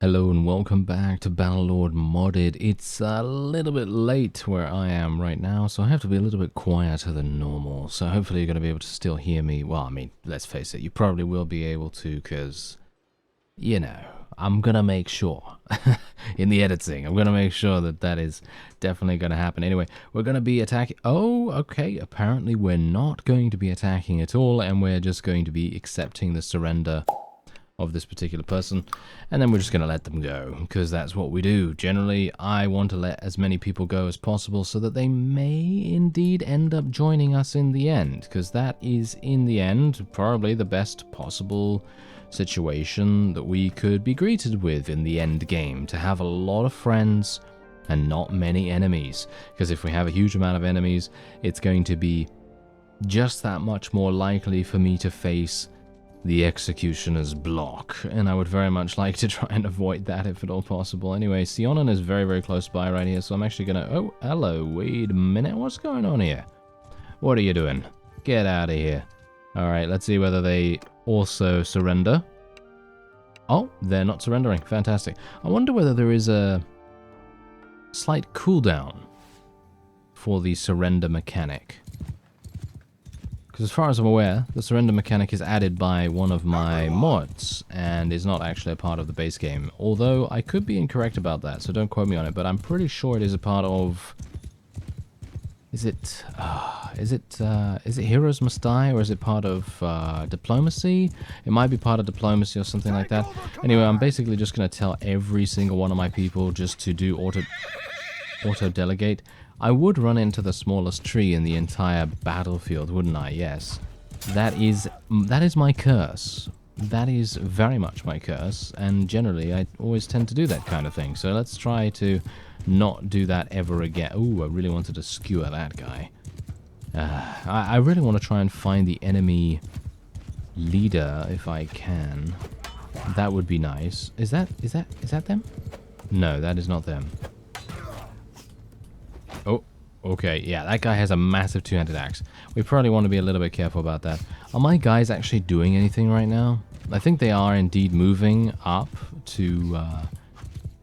Hello and welcome back to Bannerlord Modded. It's a little bit late where I am right now, so I have to be a little bit quieter than normal. So hopefully you're going to be able to still hear me. Well, I mean, let's face it, you probably will be able to because, you know, I'm going to make sure in the editing, I'm going to make sure that that is definitely going to happen. Anyway, we're going to be attacking. Oh, okay. Apparently we're not going to be attacking at all, and we're just going to be accepting the surrender of this particular person, and then we're just going to let them go, because that's what we do. Generally, I want to let as many people go as possible so that they may indeed end up joining us in the end, because that is, in the end, probably the best possible situation that we could be greeted with in the end game, to have a lot of friends and not many enemies, because if we have a huge amount of enemies, it's going to be just that much more likely for me to face the executioner's block, and I would very much like to try and avoid that if at all possible. Anyway, Sionon is very, very close by right here, so I'm actually gonna... Oh, hello, wait a minute, what's going on here? What are you doing? Get out of here. Alright, let's see whether they also surrender. Oh, they're not surrendering. Fantastic. I wonder whether there is a slight cooldown for the surrender mechanic. As far as I'm aware, the surrender mechanic is added by one of my mods and is not actually a part of the base game. Although I could be incorrect about that, so don't quote me on it. But I'm pretty sure it is a part of. Is it Heroes Must Die, or is it part of Diplomacy? It might be part of Diplomacy or something like that. Anyway, I'm basically just going to tell every single one of my people just to do auto delegate. I would run into the smallest tree in the entire battlefield, wouldn't I? Yes. That is my curse. That is very much my curse, and generally I always tend to do that kind of thing. So let's try to not do that ever again. Ooh, I really wanted to skewer that guy. I really want to try and find the enemy leader if I can. That would be nice. Is that them? No, that is not them. Oh, okay, yeah, that guy has a massive two-handed axe. We probably want to be a little bit careful about that. Are my guys actually doing anything right now? I think they are indeed moving up to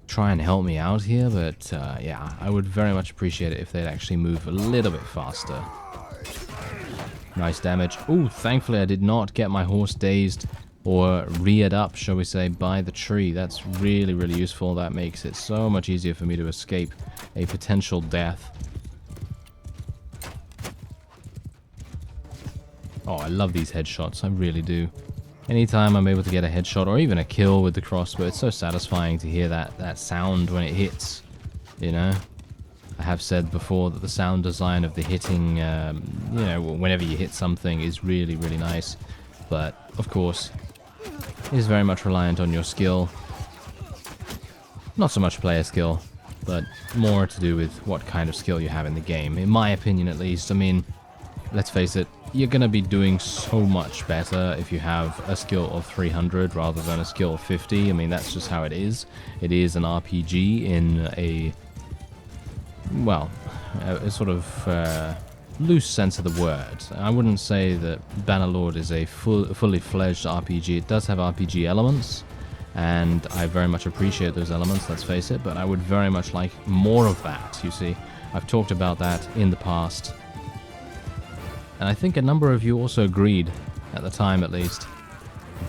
try and help me out here, but yeah, I would very much appreciate it if they'd actually move a little bit faster. Nice damage. Ooh, thankfully I did not get my horse dazed or reared up, shall we say, by the tree. That's really, really useful. That makes it so much easier for me to escape a potential death. Oh, I love these headshots. I really do. Anytime I'm able to get a headshot or even a kill with the crossbow, it's so satisfying to hear that sound when it hits, you know? I have said before that the sound design of the hitting, you know, whenever you hit something is really, really nice. But, of course, it is very much reliant on your skill. Not so much player skill, but more to do with what kind of skill you have in the game. In my opinion, at least. I mean, let's face it, you're going to be doing so much better if you have a skill of 300 rather than a skill of 50. I mean, that's just how it is. It is an RPG in a, well, a sort of loose sense of the word. I wouldn't say that Bannerlord is a fully fledged RPG. It does have RPG elements, and I very much appreciate those elements, let's face it, but I would very much like more of that, you see. I've talked about that in the past, and I think a number of you also agreed, at the time at least,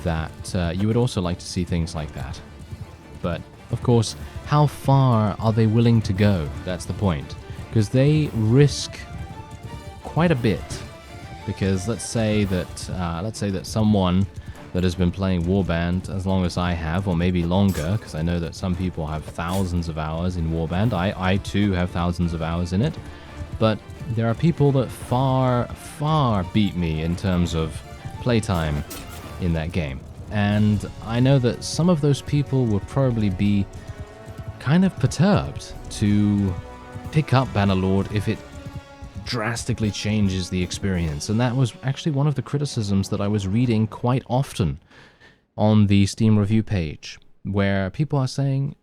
that you would also like to see things like that. But, of course, how far are they willing to go? That's the point. Because they risk quite a bit, because let's say that someone that has been playing Warband as long as I have, or maybe longer, because I know that some people have thousands of hours in Warband. I too have thousands of hours in it, but there are people that far beat me in terms of playtime in that game, and I know that some of those people will probably be kind of perturbed to pick up Bannerlord if it drastically changes the experience. And that was actually one of the criticisms that I was reading quite often on the Steam review page, where people are saying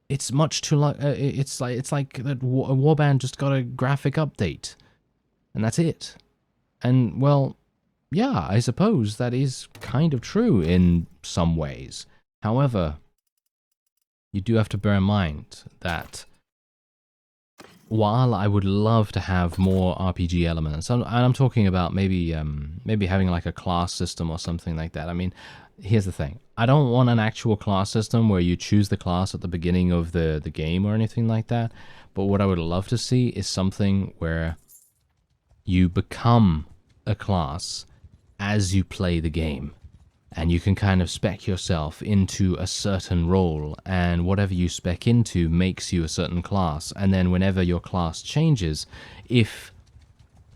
it's much too it's like that Warband just got a graphic update and that's it. And well, yeah, I suppose that is kind of true in some ways. However, you do have to bear in mind that while I would love to have more RPG elements, and I'm talking about maybe maybe having like a class system or something like that. I mean, here's the thing. I don't want an actual class system where you choose the class at the beginning of the game or anything like that. But what I would love to see is something where you become a class as you play the game. And you can kind of spec yourself into a certain role, and whatever you spec into makes you a certain class. And then whenever your class changes, if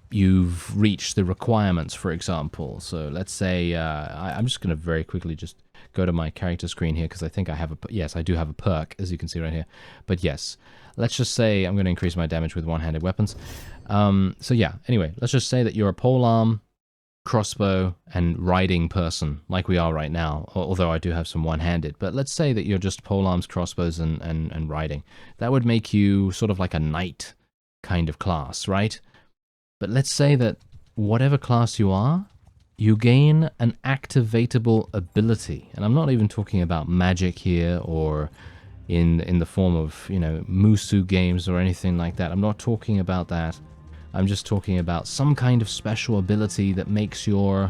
you've reached the requirements, for example. So let's say, I'm just going to very quickly just go to my character screen here, because I think I have yes, I do have a perk, as you can see right here. But yes, let's just say I'm going to increase my damage with one-handed weapons. So yeah, anyway, let's just say that you're a polearm, crossbow, and riding person, like we are right now, although I do have some one-handed. But let's say that you're just polearms, crossbows, and riding. That would make you sort of like a knight kind of class, right? But let's say that whatever class you are, you gain an activatable ability. And I'm not even talking about magic here, or in the form of, you know, Musu games or anything like that. I'm not talking about that. I'm just talking about some kind of special ability that makes your,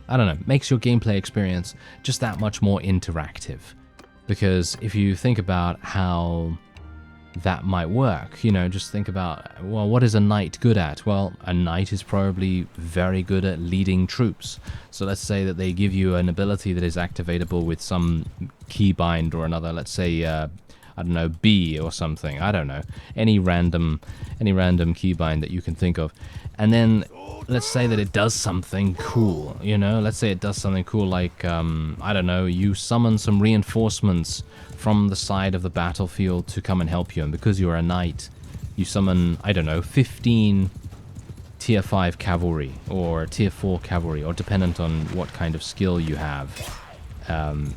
I don't know, makes your gameplay experience just that much more interactive. Because if you think about how that might work, you know, just think about, well, what is a knight good at? Well, a knight is probably very good at leading troops. So let's say that they give you an ability that is activatable with some keybind or another. Let's say, I don't know, B or something. I don't know. Any random keybind that you can think of. And then let's say that it does something cool, you know? Let's say it does something cool like, I don't know, you summon some reinforcements from the side of the battlefield to come and help you. And because you're a knight, you summon, I don't know, 15 tier 5 cavalry or tier 4 cavalry, or dependent on what kind of skill you have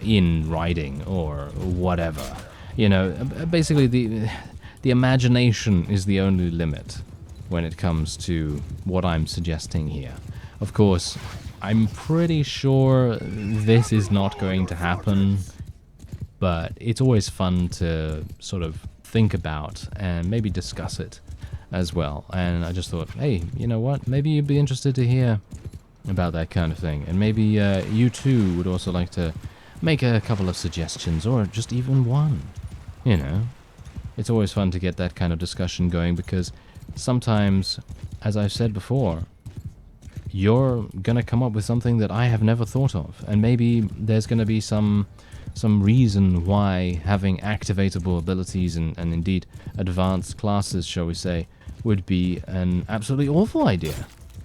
in riding or whatever. You know, basically the imagination is the only limit when it comes to what I'm suggesting here. Of course, I'm pretty sure this is not going to happen, but it's always fun to sort of think about and maybe discuss it as well. And I just thought, hey, you know what? Maybe you'd be interested to hear about that kind of thing. And maybe you too would also like to make a couple of suggestions, or just even one. You know, it's always fun to get that kind of discussion going, because sometimes, as I've said before, you're gonna come up with something that I have never thought of, and maybe there's gonna be some reason why having activatable abilities and indeed advanced classes, shall we say, would be an absolutely awful idea.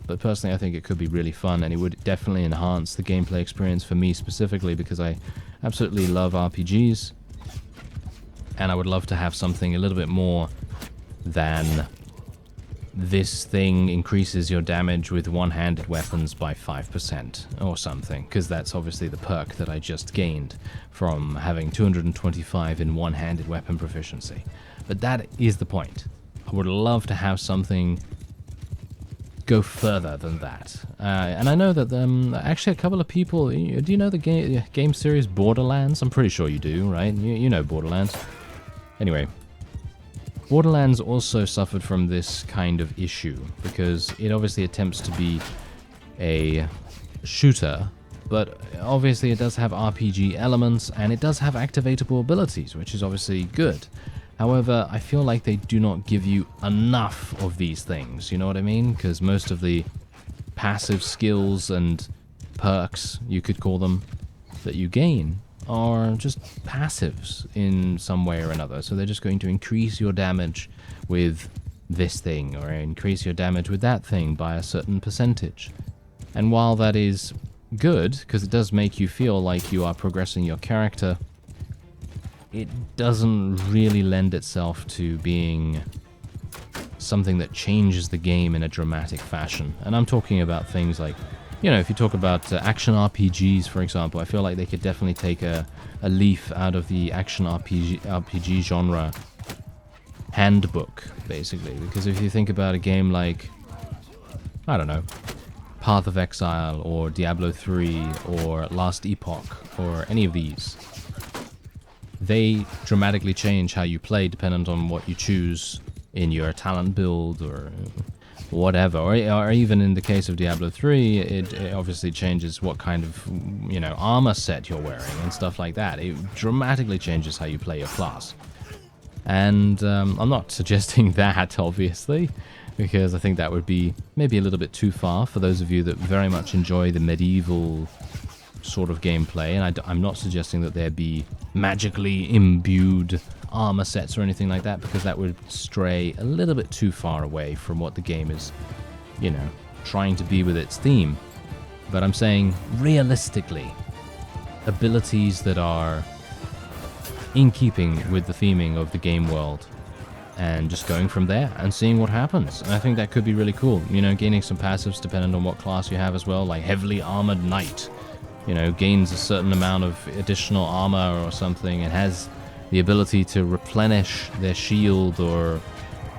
But personally, I think it could be really fun, and it would definitely enhance the gameplay experience for me specifically, because I absolutely love RPGs. And I would love to have something a little bit more than this thing increases your damage with one-handed weapons by 5% or something, because that's obviously the perk that I just gained from having 225 in one-handed weapon proficiency. But that is the point. I would love to have something go further than that. And I know that actually a couple of people, do you know the game series Borderlands? I'm pretty sure you do, right? You know Borderlands. Anyway, Borderlands also suffered from this kind of issue, because it obviously attempts to be a shooter, but obviously it does have RPG elements, and it does have activatable abilities, which is obviously good. However, I feel like they do not give you enough of these things, you know what I mean? Because most of the passive skills and perks, you could call them, that you gain are just passives in some way or another. So they're just going to increase your damage with this thing, or increase your damage with that thing by a certain percentage. And while that is good, because it does make you feel like you are progressing your character, it doesn't really lend itself to being something that changes the game in a dramatic fashion. And I'm talking about things like, you know, if you talk about action RPGs, for example, I feel like they could definitely take a leaf out of the action RPG genre handbook, basically. Because if you think about a game like, I don't know, Path of Exile, or Diablo 3, or Last Epoch, or any of these, they dramatically change how you play dependent on what you choose in your talent build or whatever. Or even in the case of Diablo 3, it obviously changes what kind of, you know, armor set you're wearing and stuff like that. It dramatically changes how you play your class. And I'm not suggesting that, obviously, because I think that would be maybe a little bit too far for those of you that very much enjoy the medieval sort of gameplay. And I'm not suggesting that there be magically imbued armor sets or anything like that, because that would stray a little bit too far away from what the game is, you know, trying to be with its theme. But I'm saying, realistically, abilities that are in keeping with the theming of the game world, and just going from there and seeing what happens. And I think that could be really cool. You know, gaining some passives depending on what class you have as well, like Heavily Armored Knight, you know, gains a certain amount of additional armor or something, and has the ability to replenish their shield or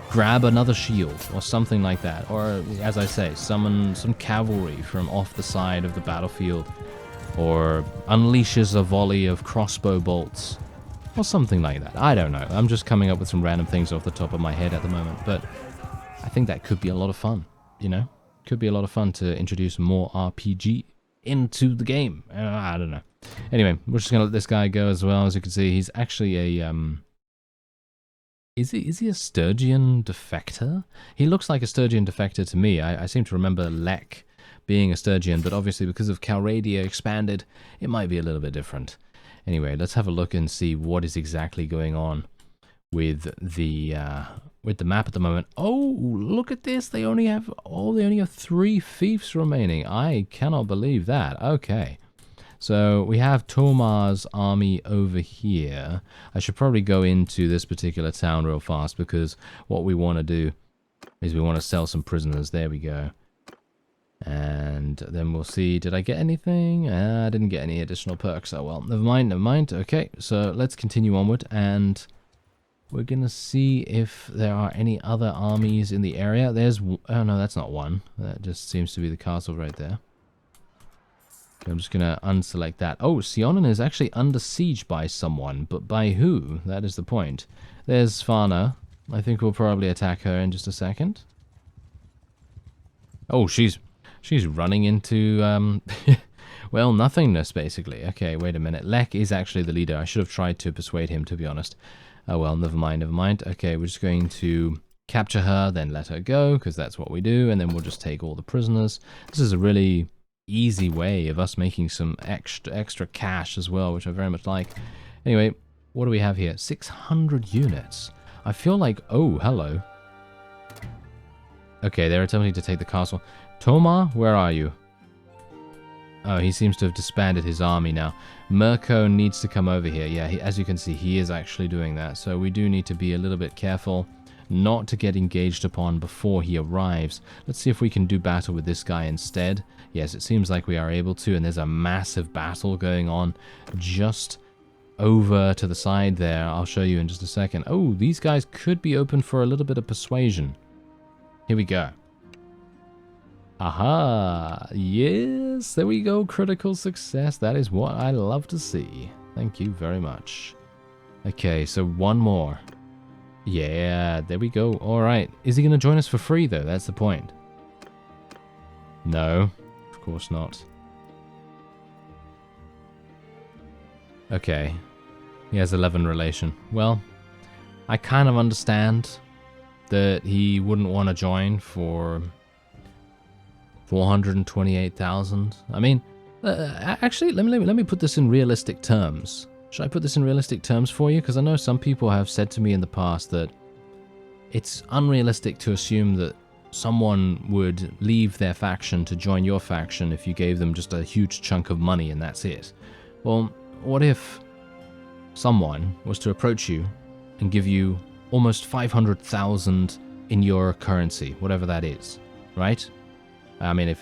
grab another shield or something like that. Or, as I say, summon some cavalry from off the side of the battlefield, or unleashes a volley of crossbow bolts, or something like that. I don't know. I'm just coming up with some random things off the top of my head at the moment, but I think that could be a lot of fun, you know? Could be a lot of fun to introduce more RPG into the game. I don't know. Anyway, we're just going to let this guy go as well. As you can see, he's actually a... Is he a Sturgian defector? He looks like a Sturgian defector to me. I seem to remember Lek being a Sturgian, but obviously because of Calradia expanded, it might be a little bit different. Anyway, let's have a look and see what is exactly going on with the map at the moment. Oh, look at this! They only have 3 fiefs remaining. I cannot believe that. Okay, so we have Tomar's army over here. I should probably go into this particular town real fast, because what we want to do is we want to sell some prisoners. There we go. And then we'll see, did I get anything? I didn't get any additional perks. Oh well, never mind, never mind. Okay, so let's continue onward, and we're gonna see if there are any other armies in the area. There's, oh no, that's not one. That just seems to be the castle right there. I'm just gonna unselect that. Oh, Sionen is actually under siege by someone, but by who? That is the point. There's Fana. I think we'll probably attack her in just a second. Oh, she's running into, well, nothingness, basically. Okay, wait a minute. Lek is actually the leader. I should have tried to persuade him, to be honest. Oh, well, never mind, never mind. Okay, we're just going to capture her, then let her go, because that's what we do, and then we'll just take all the prisoners. This is a really easy way of us making some extra cash as well, which I very much like. Anyway, what do we have here? 600 units. I feel like... Oh, hello. Okay, they're attempting to take the castle. Tomar, where are you? Oh, he seems to have disbanded his army now. Mirko needs to come over here. Yeah, as you can see, he is actually doing that. So we do need to be a little bit careful not to get engaged upon before he arrives. Let's see if we can do battle with this guy instead. Yes, it seems like we are able to, and there's a massive battle going on just over to the side there. I'll show you in just a second. Oh, these guys could be open for a little bit of persuasion. Here we go. Aha! Yes, there we go. Critical success. That is what I love to see. Thank you very much. Okay, so one more. Yeah, there we go. Alright. Is he going to join us for free, though? That's the point. No, of course not. Okay. He has 11 relation. Well, I kind of understand that he wouldn't want to join for 428,000. I mean, actually, let me put this in realistic terms. Should I put this in realistic terms for you? Because I know some people have said to me in the past that it's unrealistic to assume that someone would leave their faction to join your faction if you gave them just a huge chunk of money and that's it. Well, what if someone was to approach you and give you almost 500,000 in your currency, whatever that is, right? I mean,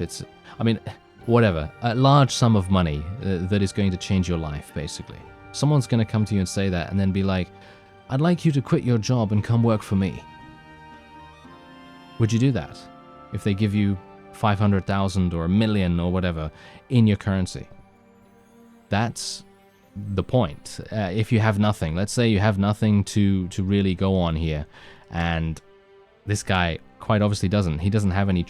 whatever, a large sum of money that is going to change your life, basically. Someone's going to come to you and say that and then be like, I'd like you to quit your job and come work for me. Would you do that if they give you 500,000 or $1 million or whatever in your currency? That's the point. If you have nothing, let's say you have nothing to really go on here, and this guy quite obviously doesn't. He doesn't have any...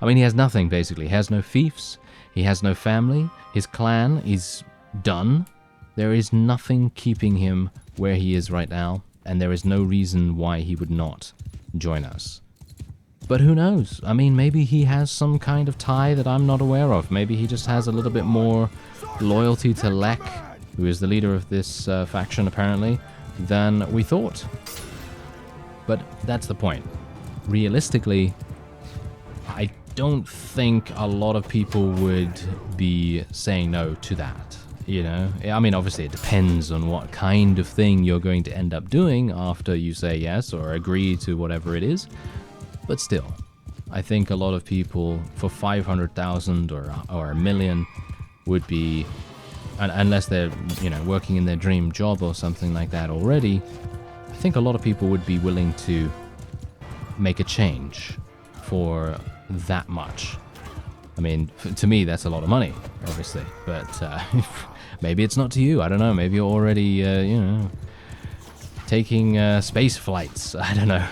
I mean, he has nothing, basically. He has no fiefs. He has no family. His clan is done. There is nothing keeping him where he is right now, and there is no reason why he would not join us. But who knows? I mean, maybe he has some kind of tie that I'm not aware of. Maybe he just has a little bit more loyalty to Lek, who is the leader of this faction, apparently, than we thought. But that's the point. Realistically, I don't think a lot of people would be saying no to that, you know? I mean, obviously it depends on what kind of thing you're going to end up doing after you say yes or agree to whatever it is. But still, I think a lot of people for 500,000 or a million would be, unless they're, you know, working in their dream job or something like that already, I think a lot of people would be willing to make a change for that much. I mean, to me, that's a lot of money, obviously, but maybe it's not to you. I don't know. Maybe you're already, you know, taking space flights. I don't know.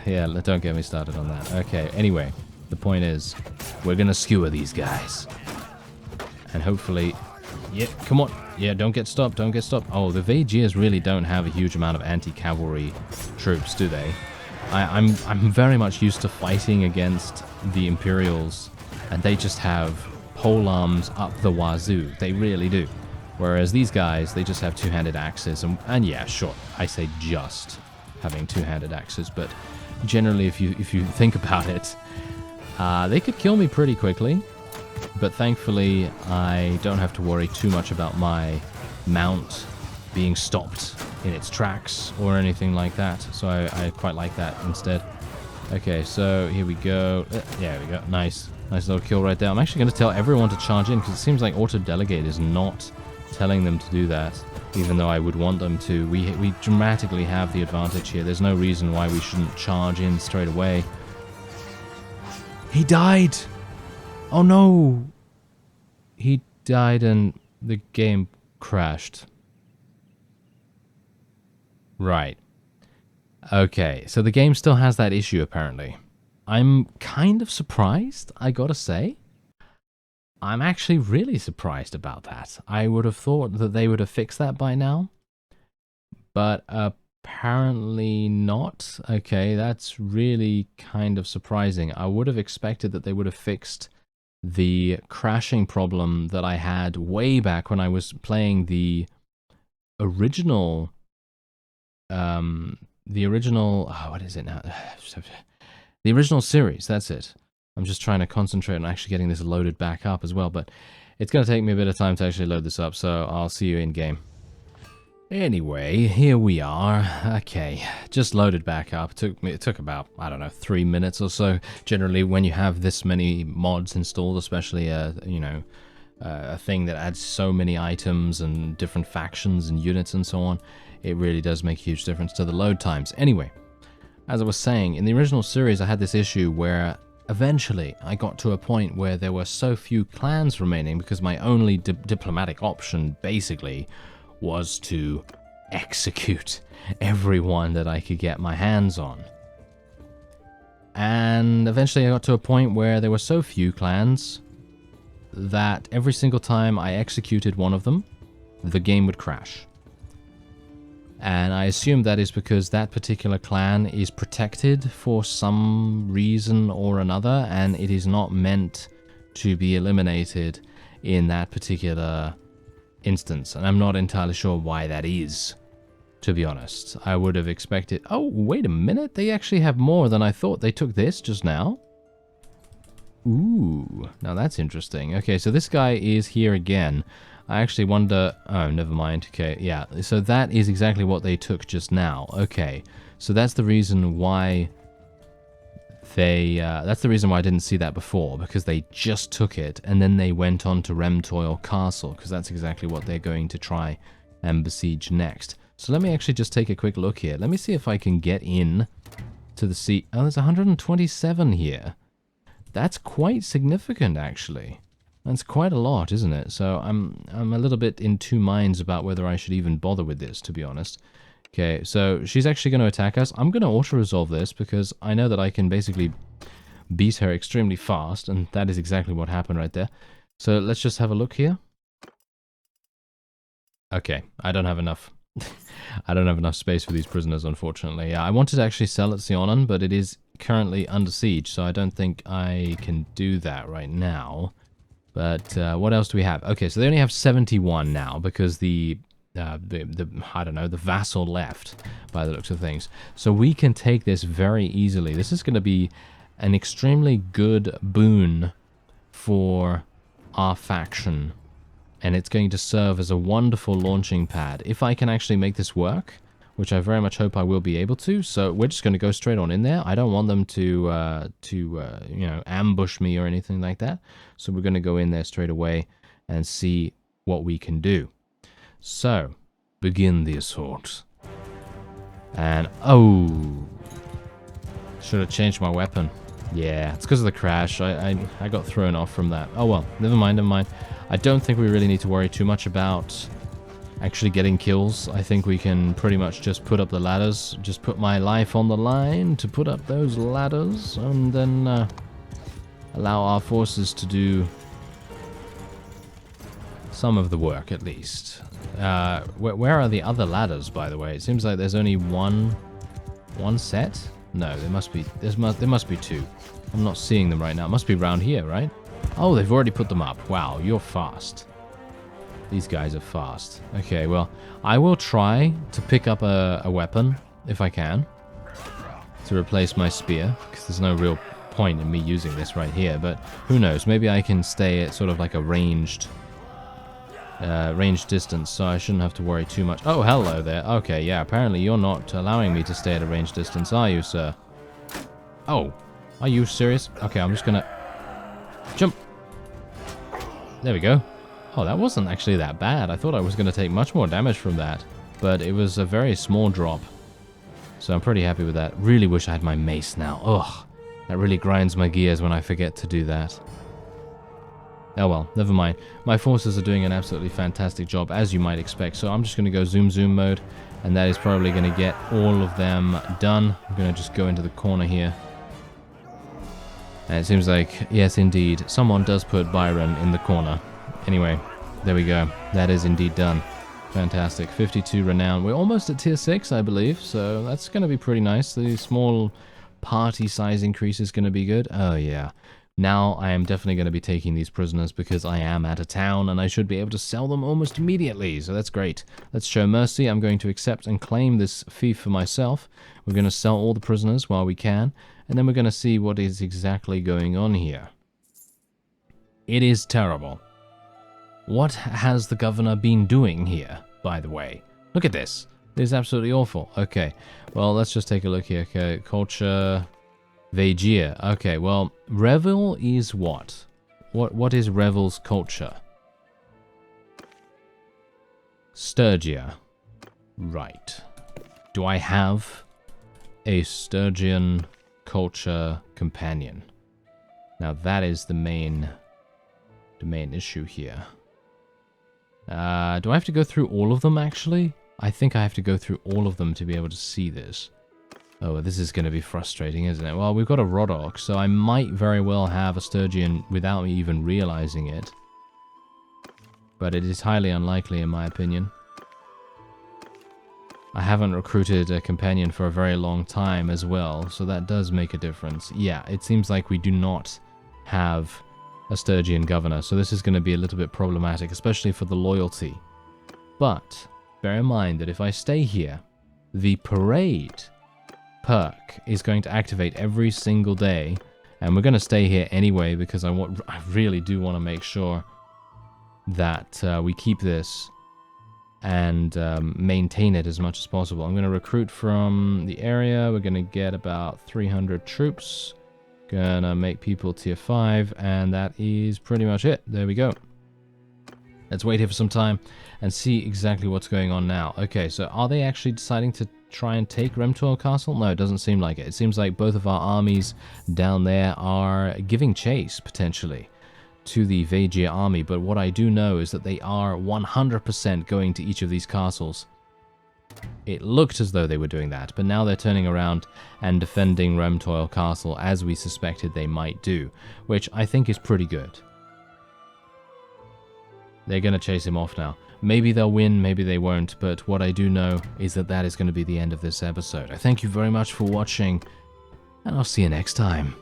Yeah, don't get me started on that. Okay, anyway, the point is, we're gonna skewer these guys. And hopefully... Yeah, come on. Yeah, don't get stopped, don't get stopped. Oh, the Vaegirs really don't have a huge amount of anti-cavalry troops, do they? I'm very much used to fighting against the Imperials, and they just have polearms up the wazoo. They really do. Whereas these guys, they just have two-handed axes, and yeah, sure, I say just having two-handed axes, but generally, if you think about it, they could kill me pretty quickly. But thankfully, I don't have to worry too much about my mount being stopped in its tracks or anything like that. So I quite like that instead. Okay, so here we go. There we go. Nice. Nice little kill right there. I'm actually going to tell everyone to charge in because it seems like auto-delegate is not telling them to do that, even though I would want them to. We dramatically have the advantage here. There's no reason why we shouldn't charge in straight away. He died! Oh no! He died and the game crashed. Right. Okay, so the game still has that issue apparently. I'm kind of surprised, I gotta say. I'm actually really surprised about that. I would have thought that they would have fixed that by now. But apparently not. Okay, that's really kind of surprising. I would have expected that they would have fixed the crashing problem that I had way back when I was playing the original, oh, what is it now? The original series, that's it. I'm just trying to concentrate on actually getting this loaded back up as well, but it's going to take me a bit of time to actually load this up, so I'll see you in game. Anyway, here we are. Okay, just loaded back up. It took about, I don't know, 3 minutes or so. Generally, when you have this many mods installed, especially a thing that adds so many items and different factions and units and so on, it really does make a huge difference to the load times. Anyway, as I was saying, in the original series, I had this issue where eventually I got to a point where there were so few clans remaining because my only diplomatic option, basically, was to execute everyone that I could get my hands on. And eventually I got to a point where there were so few clans that every single time I executed one of them, the game would crash. And I assume that is because that particular clan is protected for some reason or another, and it is not meant to be eliminated in that particular instance, and I'm not entirely sure why that is, to be honest. I would have expected... Oh, wait a minute, they actually have more than I thought. They took this just now. Ooh, now that's interesting. Okay, so this guy is here again. I actually wonder... Oh, never mind. Okay, yeah, so that is exactly what they took just now. Okay, so that's the reason why they... that's the reason why I didn't see that before, because they just took it, and then they went on to Remtoil Castle, because that's exactly what they're going to try and besiege next. So let me actually just take a quick look here. Let me see if I can get in to the sea. Oh, there's 127 here. That's quite significant, actually. That's quite a lot, isn't it? So I'm a little bit in two minds about whether I should even bother with this, to be honest. Okay, so she's actually going to attack us. I'm going to auto-resolve this because I know that I can basically beat her extremely fast, and that is exactly what happened right there. So let's just have a look here. Okay, I don't have enough. I don't have enough space for these prisoners, unfortunately. I wanted to actually sell it Sionan, but it is currently under siege, so I don't think I can do that right now. But what else do we have? Okay, so they only have 71 now because the I don't know, the vassal left by the looks of things. So we can take this very easily. This is going to be an extremely good boon for our faction. And it's going to serve as a wonderful launching pad. If I can actually make this work, which I very much hope I will be able to. So we're just going to go straight on in there. I don't want them to you know, ambush me or anything like that. So we're going to go in there straight away and see what we can do. So, begin the assault. And, oh, should have changed my weapon. Yeah, it's because of the crash. I got thrown off from that. Oh well, never mind, never mind. I don't think we really need to worry too much about actually getting kills. I think we can pretty much just put up the ladders. Just put my life on the line to put up those ladders. And then allow our forces to do some of the work, at least. Where are the other ladders, by the way? It seems like there's only one set? No, there must be two. I'm not seeing them right now. It must be around here, right? Oh, they've already put them up. Wow, you're fast. These guys are fast. Okay, well, I will try to pick up a weapon, if I can, to replace my spear, because there's no real point in me using this right here, but who knows, maybe I can stay at sort of like a ranged distance, so I shouldn't have to worry too much. Oh, hello there. Okay, yeah, apparently you're not allowing me to stay at a ranged distance, are you, sir? Oh, are you serious? Okay, I'm just gonna jump. There we go. Oh, that wasn't actually that bad. I thought I was going to take much more damage from that, but it was a very small drop. So I'm pretty happy with that. Really wish I had my mace now. Ugh, that really grinds my gears when I forget to do that. Oh well, never mind. My forces are doing an absolutely fantastic job, as you might expect. So I'm just going to go zoom mode, and that is probably going to get all of them done. I'm going to just go into the corner here. And it seems like, yes indeed, someone does put Byron in the corner. Anyway, there we go. That is indeed done. Fantastic. 52 renown. We're almost at tier 6, I believe, so that's going to be pretty nice. The small party size increase is going to be good. Oh, yeah. Now I am definitely going to be taking these prisoners because I am at a town and I should be able to sell them almost immediately, so that's great. Let's show mercy. I'm going to accept and claim this fief for myself. We're going to sell all the prisoners while we can, and then we're going to see what is exactly going on here. It is terrible. What has the governor been doing here, by the way? Look at this. It is absolutely awful. Okay, well, let's just take a look here. Okay, culture, Vegir. Okay, well, Revel is what? What is Revel's culture? Sturgia. Right. Do I have a Sturgian culture companion? Now, that is the main issue here. Do I have to go through all of them, actually? I think I have to go through all of them to be able to see this. Oh, this is going to be frustrating, isn't it? Well, we've got a Rodok, so I might very well have a Sturgian without me even realizing it. But it is highly unlikely, in my opinion. I haven't recruited a companion for a very long time as well, so that does make a difference. Yeah, it seems like we do not have a Sturgian governor, so this is going to be a little bit problematic, especially for the loyalty. But bear in mind that if I stay here, the parade perk is going to activate every single day, and we're going to stay here anyway because I really do want to make sure that we keep this and maintain it as much as possible. I'm going to recruit from the area. We're going to get about 300 troops. Gonna make people tier 5, and that is pretty much it. There we go. Let's wait here for some time and see exactly what's going on now. Okay, so are they actually deciding to try and take Remtor Castle? No, it doesn't seem like it. It seems like both of our armies down there are giving chase, potentially, to the Vajir army, but what I do know is that they are 100% going to each of these castles. It looked as though they were doing that, but now they're turning around and defending Remtoil Castle as we suspected they might do, which I think is pretty good. They're going to chase him off now. Maybe they'll win, maybe they won't, but what I do know is that that is going to be the end of this episode. I thank you very much for watching, and I'll see you next time.